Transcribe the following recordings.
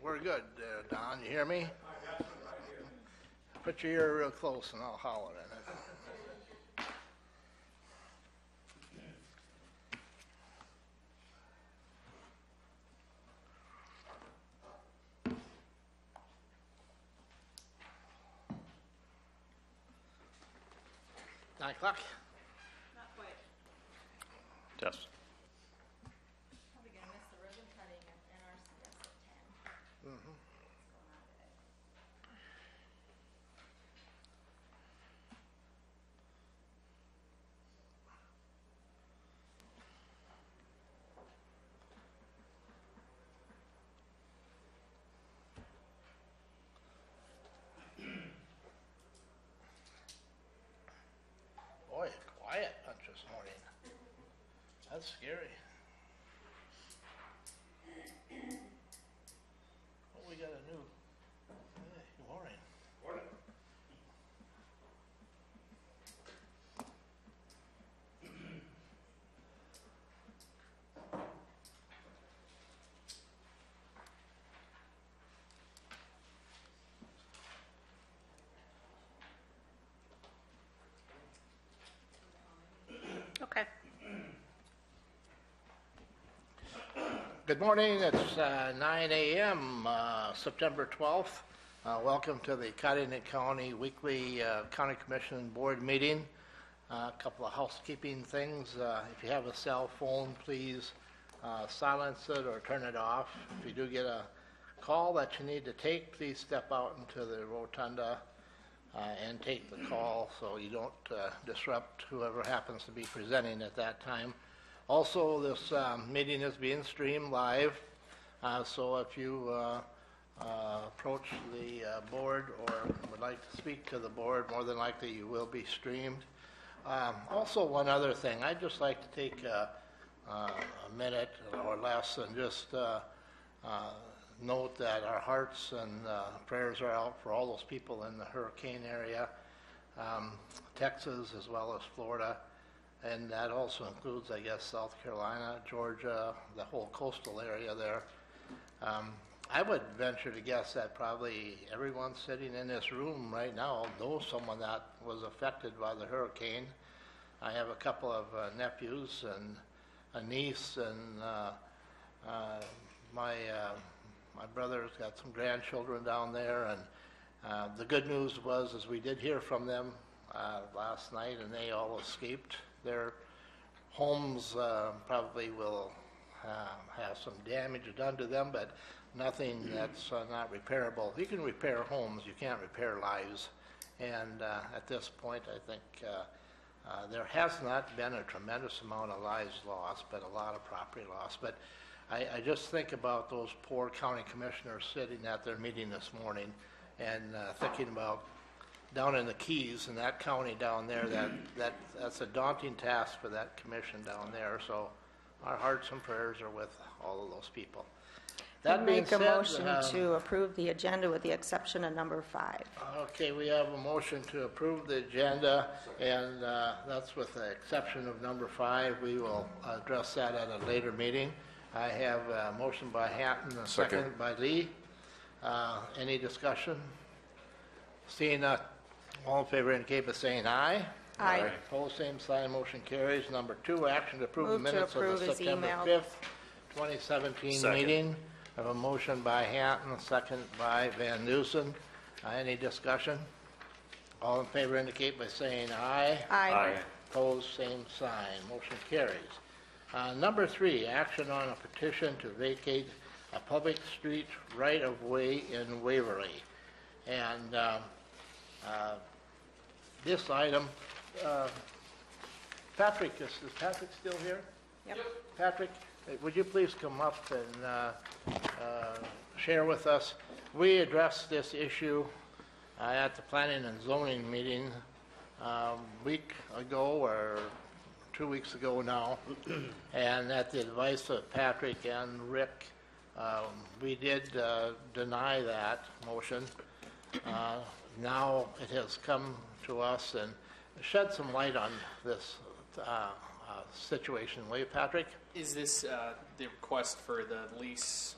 We're good, Don. You hear me? Put your ear real close and I'll holler at it. 9 o'clock? Not quite. Test. Probably gonna miss the ribbon cutting at NRCS at 10. Mm-hmm. What's going on today? Boy, quiet bunch this morning. That's scary. Oh, we got a new. Hey, good morning. Morning. Okay. Good morning. It's 9 a.m. September 12th. Welcome to the Cottington County Weekly County Commission Board meeting. A couple of housekeeping things. If you have a cell phone, please silence it or turn it off. If you do get a call that you need to take, please step out into the rotunda and take the call so you don't disrupt whoever happens to be presenting at that time. Also, this meeting is being streamed live, so if you approach the board or would like to speak to the board, more than likely you will be streamed. Also, one other thing, I'd just like to take a minute or less and just note that our hearts and prayers are out for all those people in the hurricane area, Texas as well as Florida, and that also includes, I guess, South Carolina, Georgia, the whole coastal area there. I would venture to guess that probably everyone sitting in this room right now knows someone that was affected by the hurricane. I have a couple of nephews and a niece, and my brother's got some grandchildren down there, and the good news was is we did hear from them last night, and they all escaped. Their homes probably will have some damage done to them, but nothing that's not repairable. You can repair homes, you can't repair lives, and at this point I think there has not been a tremendous amount of lives lost, but a lot of property lost. But I just think about those poor county commissioners sitting at their meeting this morning and thinking about down in the Keys in that county down there, that's a daunting task for that commission down there. So our hearts and prayers are with all of those people. That being Make a said, motion to approve the agenda with the exception of number 5. Okay, we have a motion to approve the agenda, and that's with the exception of number 5. We will address that at a later meeting. I have a motion by Hatton, a second by Lee. Any discussion? Seeing none, all in favor indicate by saying aye. Aye. Opposed, same sign, motion carries. Number 2, action to approve the Move to minutes of approve the is September emailed. 5th, 2017 Second. meeting. I have a motion by Hatton, a second by Van Dusen. Any discussion? All in favor indicate by saying aye. Aye. Opposed, same sign. Motion carries. Number 3, action on a petition to vacate a public street right-of-way in Waverly. And this item, Patrick, is Patrick still here? Yep. Patrick, would you please come up and share with us? We addressed this issue at the Planning and Zoning meeting a week ago or 2 weeks ago now, and at the advice of Patrick and Rick, we did deny that motion. Now it has come to us and shed some light on this situation. Will you, Patrick? Is this the request for the lease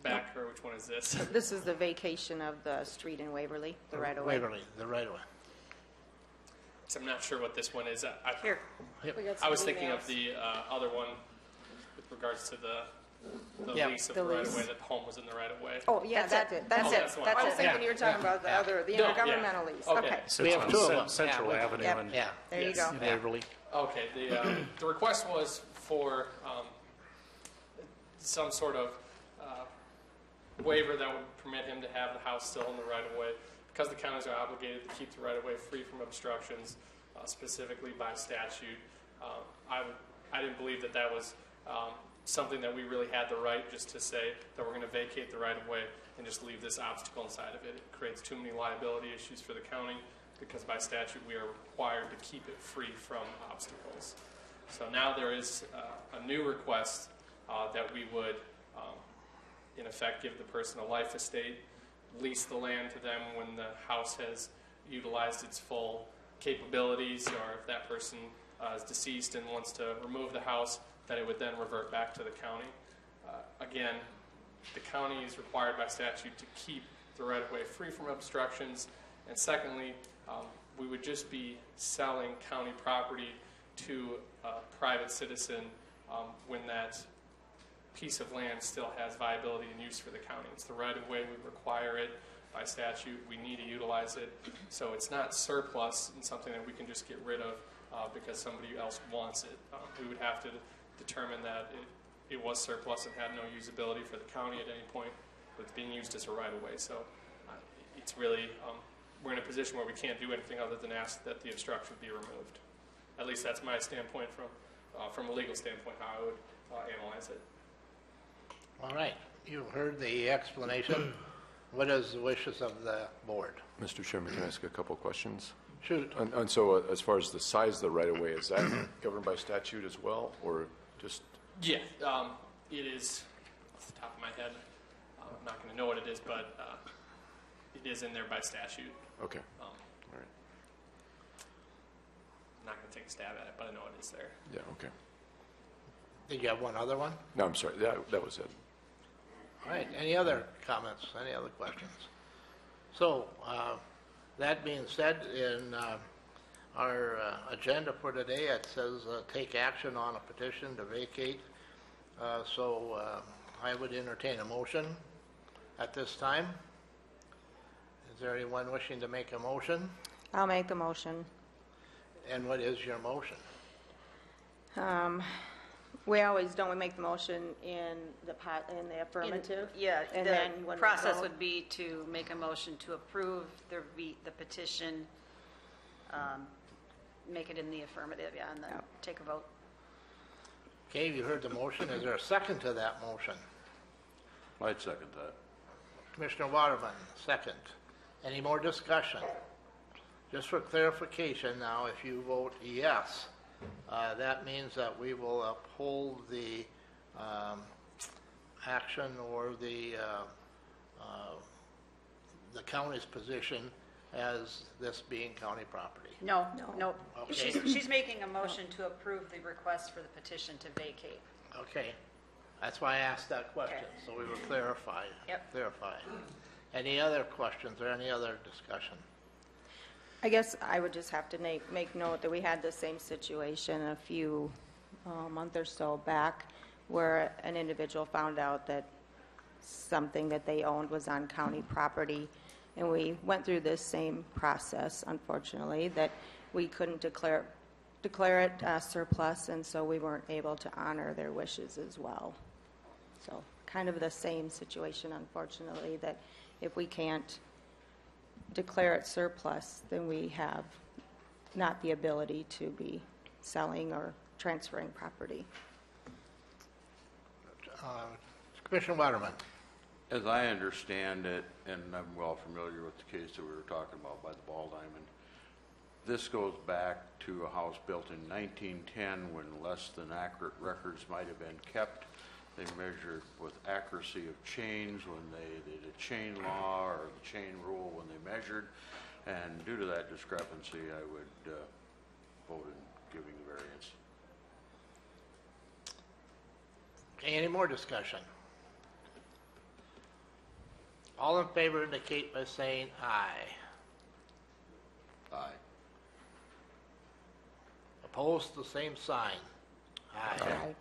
back, or which which one is this? This is the vacation of the street in Waverly, the right-of-way. Waverly, the right-of-way. So I'm not sure what this one is. Here. Yep. We got I was some thinking of emails. the other one with regards to the Yeah. lease of The the right of way, lease. that the home was in the right of way. Oh, yeah, That's that's it. it. That's Oh, it. that's the one. That's I it. was Thinking you were talking about the Yeah. other, the No, yeah. intergovernmental lease. Okay. Okay. So We it's have on two of them. Central Yeah, we- Avenue Yep. and Yeah. There you Yes. go. Waverly. Okay, the request was for some sort of waiver that would permit him to have the house still in the right-of-way, because the counties are obligated to keep the right-of-way free from obstructions, specifically by statute. I didn't believe that that was something that we really had the right just to say that we're going to vacate the right-of-way and just leave this obstacle inside of it. It creates too many liability issues for the county, because by statute we are required to keep it free from obstacles. So now there is a new request that we would, in effect, give the person a life estate, lease the land to them when the house has utilized its full capabilities, or if that person is deceased and wants to remove the house, that it would then revert back to the county. Again, the county is required by statute to keep the right-of-way free from obstructions, and secondly, we would just be selling county property to a private citizen when that piece of land still has viability and use for the county. It's the right-of-way, we require it by statute, we need to utilize it, so it's not surplus and something that we can just get rid of because somebody else wants it. We would have to determine that it was surplus and had no usability for the county at any point, but it's being used as a right-of-way, so it's really, we're in a position where we can't do anything other than ask that the obstruction be removed. At least that's my standpoint from a legal standpoint, how I would analyze it. All right, you've heard the explanation. What is the wishes of the board? Mr. Chairman, can I ask a couple of questions? Shoot. And so as far as the size of the right-of-way, is that governed by statute as well, or just, Yeah, it is, off the top of my head, I'm not going to know what it is, but it is in there by statute. okay, Um, all right, I'm not going to take a stab at it, but I know it is there. yeah, okay. Did you have one other one? No, I'm sorry, that was it. All right, any other comments, any other questions? So, that being said, in our agenda for today, it says take action on a petition to vacate. So I would entertain a motion at this time. Is there anyone wishing to make a motion? I'll make the motion. And what is your motion? We always, don't we make the motion in the affirmative? Yeah, And the then when we process vote? would be to make a motion to approve the petition, make it in the affirmative, yeah, and then take a vote. Okay, you heard the motion. Is there a second to that motion? I'd second that. Commissioner Waterman, second. Any more discussion? Just for clarification now, if you vote yes, that means that we will uphold the action or the county's position as this being county property. No, No. no. Okay. She's making a motion to approve the request for the petition to vacate. Okay, that's why I asked that question, Okay. so we were clarified. Yep. Clarified. Any other questions or any other discussion? I guess I would just have to make note that we had the same situation a few month or so back, where an individual found out that something that they owned was on county property, and we went through this same process, unfortunately, that we couldn't declare it surplus, and so we weren't able to honor their wishes as well. So kind of the same situation, unfortunately, that if we can't declare it surplus, then we have not the ability to be selling or transferring property. Commissioner Waterman. As I understand it, and I'm well familiar with the case that we were talking about by the Ball Diamond, this goes back to a house built in 1910 when less than accurate records might have been kept. They measured with accuracy of chains when they did a chain law or the chain rule when they measured, and due to that discrepancy, I would vote in giving the variance. Okay, any more discussion? All in favor indicate by saying aye. Aye. Opposed, the same sign. Aye.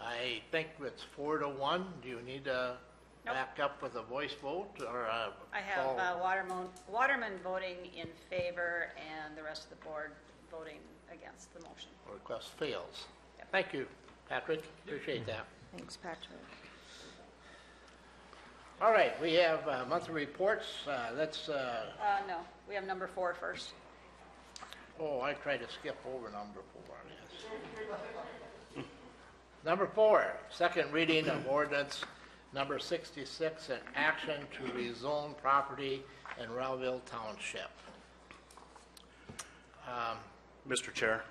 I think it's 4-1. Do you need to Nope. back up with a voice vote or a I have poll? Waterman voting in favor and the rest of the board voting against the motion. Request fails. Yep. Thank you, Patrick. Appreciate that. Thanks, Patrick. All right, we have monthly reports. Let's, No, we have number 4 first. oh, I tried to skip over number 4. Yes. Number 4, second reading of ordinance number 66, an action to rezone property in Rowville Township. Mr. Chair,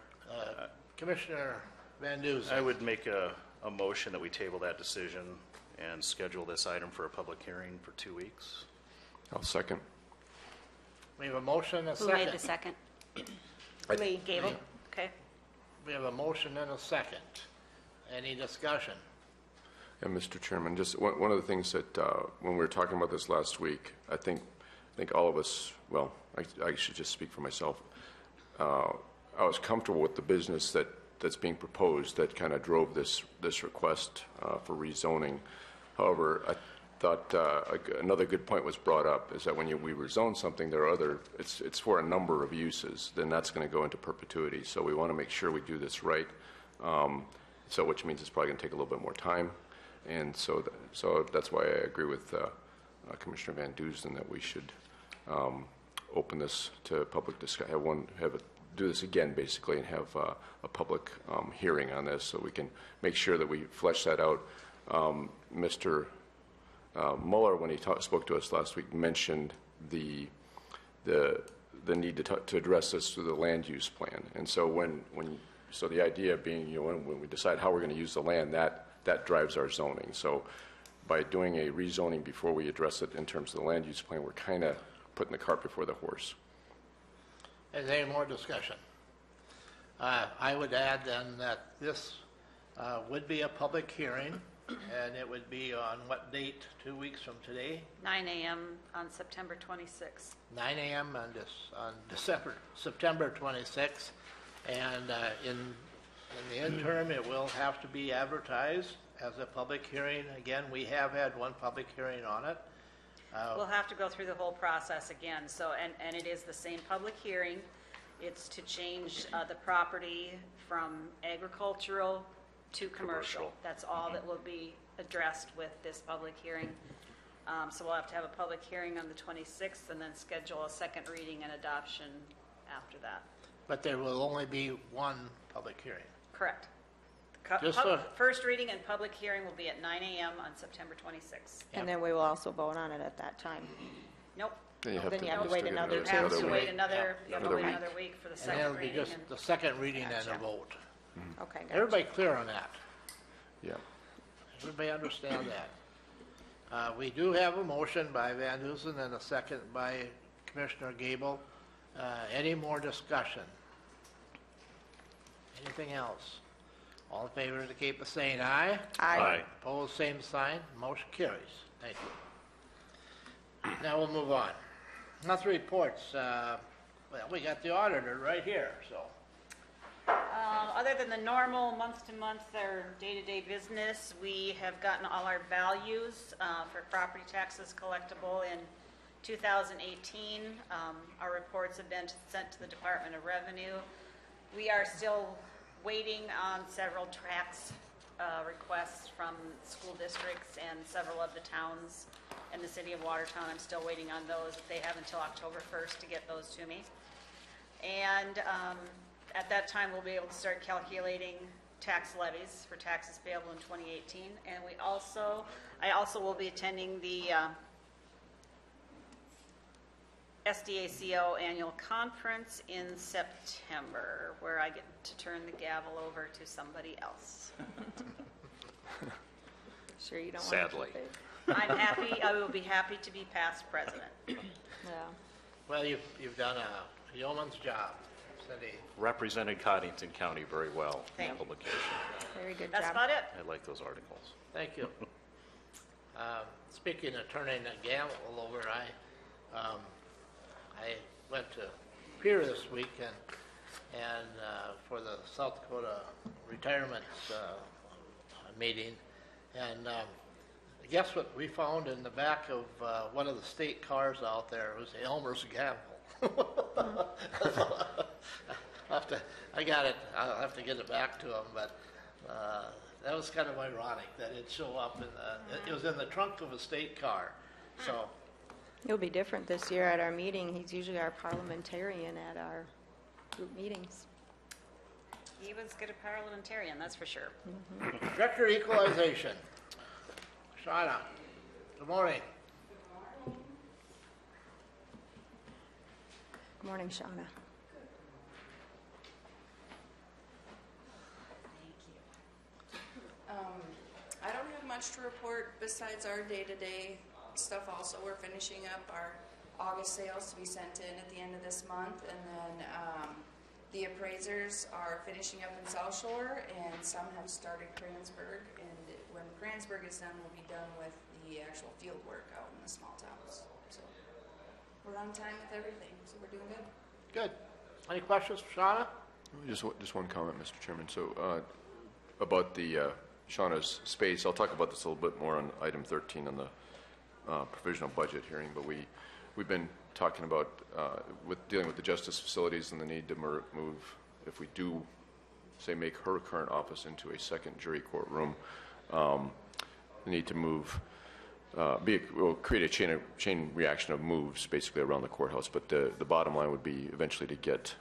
Commissioner Van Duzen. I would make a motion that we table that decision and schedule this item for a public hearing for 2 weeks. I'll second. We have a motion and a Who second. made the second? Lee. Gable? Okay. We have a motion and a second. Any discussion? And Mr. Chairman, just one of the things that, when we were talking about this last week, I think all of us, well, I should just speak for myself. I was comfortable with the business that's being proposed that kind of drove this request for rezoning. However, I thought another good point was brought up is that when we rezone something, there are it's for a number of uses, then that's going to go into perpetuity. So we want to make sure we do this right. So which means it's probably going to take a little bit more time. And so that's why I agree with Commissioner Van Duzen that we should open this to public discussion, do this again basically and have a public hearing on this so we can make sure that we flesh that out. Mr. Mueller, when he spoke to us last week, mentioned the need to address this through the land use plan. And so so the idea being, when we decide how we're going to use the land, that drives our zoning. So by doing a rezoning before we address it in terms of the land use plan, we're kind of putting the cart before the horse. Is there any more discussion? I would add then that this would be a public hearing, and it would be on what date? 2 weeks from today? 9 a.m. on September 26th. 9 a.m. on September 26th. And in the interim, it will have to be advertised as a public hearing. Again, we have had one public hearing on it. We'll have to go through the whole process again, so, and it is the same public hearing. It's to change the property from agricultural to commercial. That's all that will be addressed with this public hearing. So we'll have to have a public hearing on the 26th and then schedule a second reading and adoption after that. But there will only be one public hearing. Correct. Just so- First reading and public hearing will be at 9 a.m. on September 26th. And then we will also vote on it at that time. Nope. Then you have Then to you have to just wait do another You two. have to week. wait another, you have to wait week. another week for the And second it'll be reading. just and- the second reading and a Gotcha. vote. Okay, gotcha. Everybody clear on that? Yeah. Everybody understand that? We do have a motion by Van Duzen and a second by Commissioner Gable. Any more discussion? Anything else? All in favor indicate by saying aye. Aye. Opposed, same sign. Motion carries. Thank you. Now we'll move on. Monthly reports. Well, we got the auditor right here, so. Other than the normal month-to-month or day-to-day business, we have gotten all our values for property taxes collectible in 2018. Our reports have been sent to the Department of Revenue. We are still waiting on several tax requests from school districts and several of the towns in the city of Watertown. I'm still waiting on those. They have until October 1st to get those to me. And at that time, we'll be able to start calculating tax levies for taxes payable in 2018. And I also will be attending the SDACO annual conference in September, where I get to turn the gavel over to somebody else. Sure you don't want to Sadly. keep it? I'm happy, I will be happy to be past president. Yeah. Well, you've done a yeoman's job, Cindy. Represented Cottington County very well in Thank you. publication. Very good That's job. about it. I like those articles. Thank you. speaking of turning the gavel over, I went to Pier this week and for the South Dakota retirement meeting, and guess what we found in the back of one of the state cars out there? It was Elmer's gavel. I got it. I'll have to get it back to him, but that was kind of ironic that it'd show up it was in the trunk of a state car. So It'll be different this year at our meeting. He's usually our parliamentarian at our group meetings. He was good at parliamentarian, that's for sure. Director Equalization. Shauna, good morning. Good morning, Shauna. I don't have much to report besides our day-to-day stuff. Also, we're finishing up our August sales to be sent in at the end of this month, and then the appraisers are finishing up in South Shore, and some have started Kransburg, and when Kransburg is done, we'll be done with the actual field work out in the small towns. So we're on time with everything, so we're doing good. Good. Any questions for Shauna? Just one comment, Mr. Chairman. So about the Shauna's space, I'll talk about this a little bit more on item 13 on the provisional budget hearing, but we've been talking about dealing with the justice facilities and the need to move, if we do, say, make her current office into a second jury courtroom, the need to move, we'll create a chain reaction of moves basically around the courthouse, but the bottom line would be eventually to get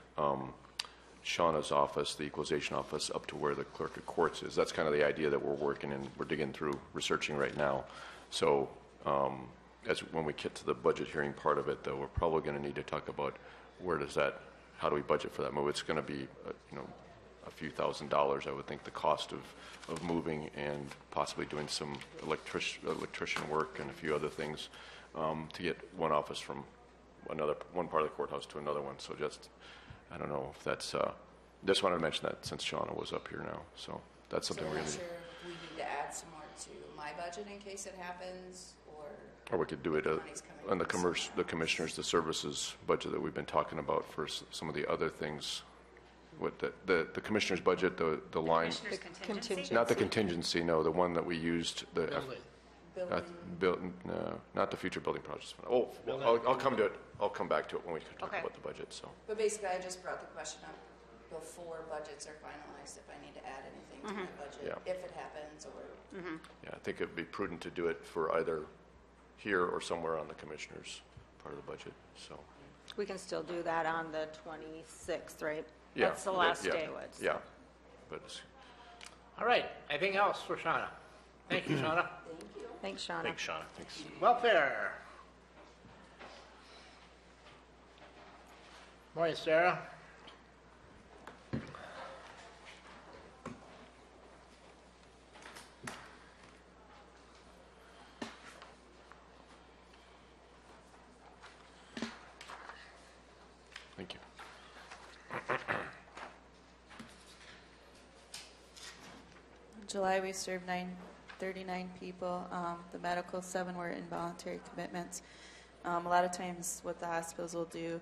Shauna's office, the equalization office, up to where the clerk of courts is. That's kind of the idea that we're working and we're digging through, researching right now. So when we get to the budget hearing part of it, though, we're probably going to need to talk about how do we budget for that move? It's going to be, a few $1,000s, I would think, the cost of moving and possibly doing some electrician work and a few other things to get one office from one part of the courthouse to another one. So I don't know if that's, just wanted to mention that since Shauna was up here now. So that's something So we're I'm going not to do. sure if we need to add some more to my budget in case it happens, Or we could do it money's coming on the from somewhere the commissioners, the services budget that we've been talking about for some of the other things. What the commissioner's budget, the line, Commissioner's contingency? Contingency. not the contingency, no, the one that we used, Building. building. not the future building projects. Oh, well, I'll come to it. I'll come back to it when we talk Okay. about the budget. So. But basically, I just brought the question up before budgets are finalized, if I need to add anything to my budget, Yeah. if it happens, or Yeah, I think it'd be prudent to do it for either here or somewhere on the commissioner's part of the budget. So. We can still do that on the 26th, right? Yeah, That's the last yeah, day. Yeah, but it's, All right. Anything else for Shauna? Thank you, Shauna. Thanks, Shauna. Thanks, Shauna. Thanks. Welfare. Morning, Sarah. thank you. In July, we served 39 people. The medical, 7 were involuntary commitments. A lot of times what the hospitals will do,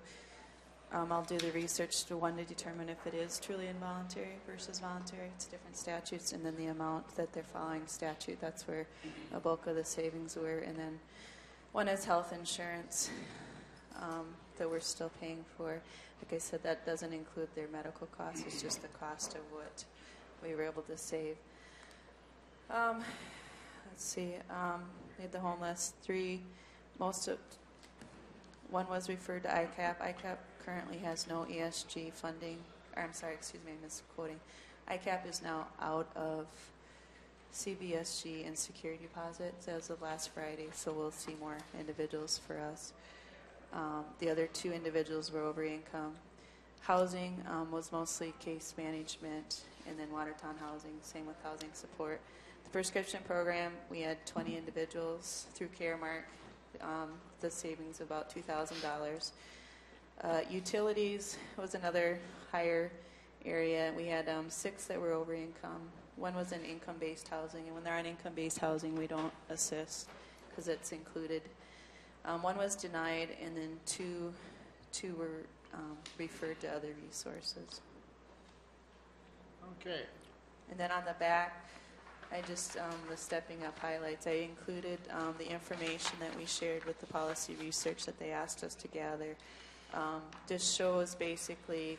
I'll do the research to determine if it is truly involuntary versus voluntary. It's different statutes, and then the amount that they're following statute, that's where a bulk of the savings were. And then one is health insurance that we're still paying for. Like I said, that doesn't include their medical costs. It's just the cost of what we were able to save. Let's see. We had the homeless. 3. One was referred to ICAP. ICAP currently has no ESG funding. I'm misquoting. ICAP is now out of CBSG and security deposits as of last Friday, so we'll see more individuals for us. The other 2 individuals were over income. Housing was mostly case management, and then Watertown housing, same with housing support. The prescription program, we had 20 individuals through Caremark. The savings of about $2,000. Utilities was another higher area. We had 6 that were over income. 1 was in income-based housing, and when they're on income-based housing, we don't assist. because it's included. One was denied, and then two were referred to other resources. Okay. And then on the back, I just, the stepping up highlights, I included the information that we shared with the policy research that they asked us to gather. Just shows basically,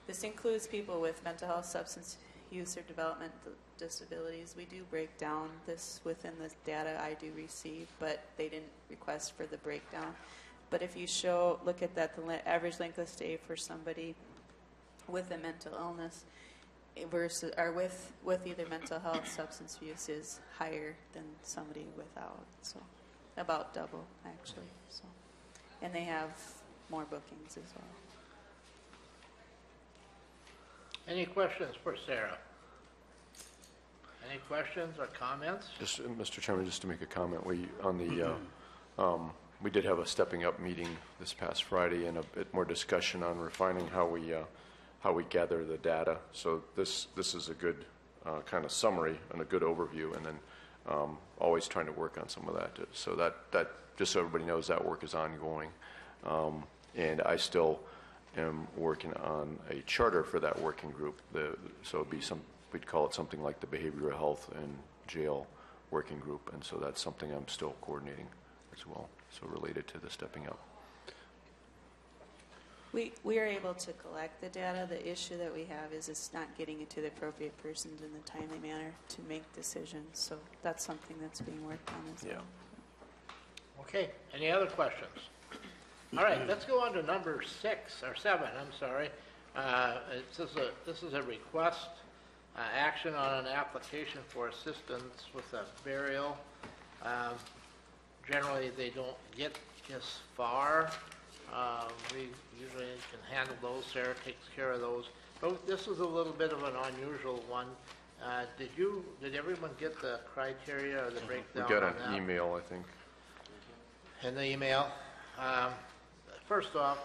this includes people with mental health, substance use, or developmental disabilities. We do break down this within the data I do receive, but they didn't request for the breakdown. But if you look at that, the average length of stay for somebody with a mental illness versus or with either mental health, substance use is higher than somebody without. So about double actually. So, and they have more bookings as well. Any questions for Sarah? Any questions or comments? Just, Mr. Chairman, just to make a comment, we did have a stepping up meeting this past Friday and a bit more discussion on refining how we gather the data. So this is a good kind of summary and a good overview, and then always trying to work on some of that. So that just so everybody knows, that work is ongoing, and I still am working on a charter for that working group. So it'd be we'd call it something like the Behavioral Health and Jail Working Group, and so that's something I'm still coordinating as well. So related to the stepping up. We are able to collect the data. The issue that we have is it's not getting it to the appropriate persons in a timely manner to make decisions. So that's something that's being worked on as well. Okay, any other questions? All right, let's go on to number 7, I'm sorry. This is a request, action on an application for assistance with a burial. Generally, they don't get this far. We usually can handle those. Sarah takes care of those. But this is a little bit of an unusual one. Did everyone get the criteria or the breakdown We got on an that? email, I think. In the email. First off,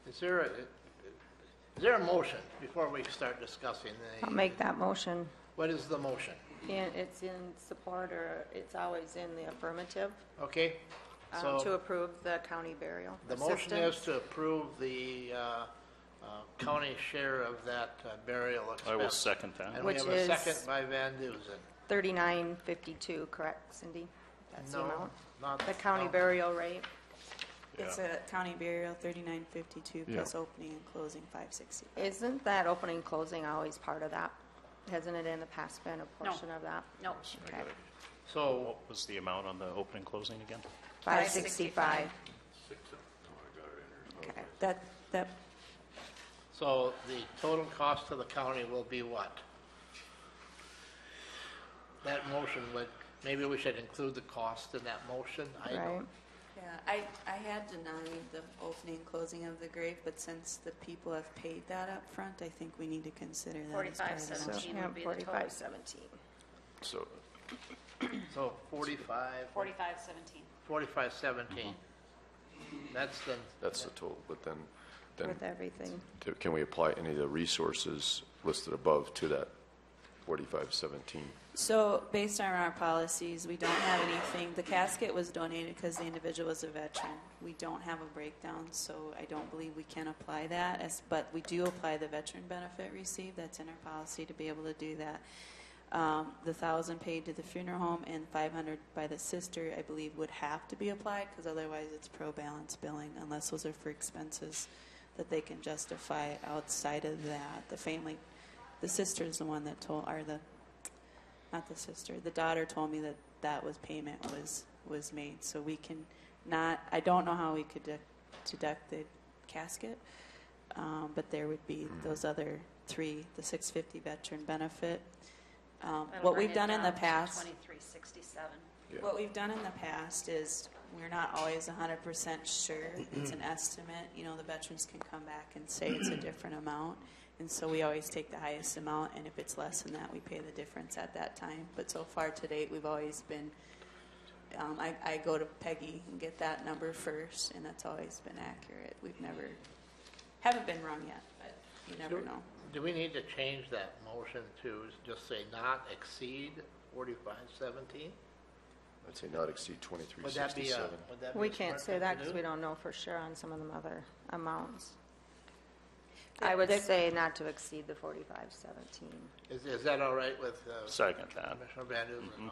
is there a motion before we start discussing the? I'll make that motion. What is the motion? And it's in support, or it's always in the affirmative, Okay, to so approve the county burial the motion is assistance. to approve the county share of that burial expense. I will second that. And we Which have a is- second by Van Duzen. $39.52, correct, Cindy? That's the No, amount. not. The county no. burial rate. It's a county burial, $39.52 Yeah. plus opening and closing, $5.60. Isn't that opening and closing always part of that? Hasn't it in the past been a portion of that? No. Okay. So, What was the amount on the opening closing again? $5.65. Okay. That so the total cost to the county will be what? That motion would, maybe we should include the cost in that motion? I right. don't- Yeah, I had denied the opening and closing of the grave, but since the people have paid that up front, I think we need to consider that as part of the So, motion. 17 yeah, would be the total. 45.17. So So 45, 4517. 45.17. That's the. that's the total, but then With everything. can we apply any of the resources listed above to that 4517? So based on our policies, we don't have anything. The casket was donated because the individual was a veteran. We don't have a breakdown, so I don't believe we can apply that. But we do apply the veteran benefit received. That's in our policy to be able to do that. The $1,000 paid to the funeral home and $500 by the sister, I believe, would have to be applied because otherwise it's pro balance billing unless those are for expenses that they can justify outside of that. The sister is the one that told, or not the sister, the daughter told me that was payment was made. So we can not, I don't know how we could deduct the casket, but there would be those other three, the $650 veteran benefit. That'll What bring we've it done in the down to past, 2367. what we've done in the past is we're not always 100% sure. It's an estimate. You know, the veterans can come back and say it's a different amount. And so we always take the highest amount, and if it's less than that, we pay the difference at that time. But so far to date, we've always been, I go to Peggy and get that number first, and that's always been accurate. Haven't been wrong yet, but you never know. Do we need to change that motion to just say not exceed 45.17? I'd say not exceed Would that be 2367. would that be We a can't smart say thing that to because do? we don't know for sure on some of them other amounts. I would say not to exceed the 4517. Is that all right with Second that. Commissioner Van Duzen?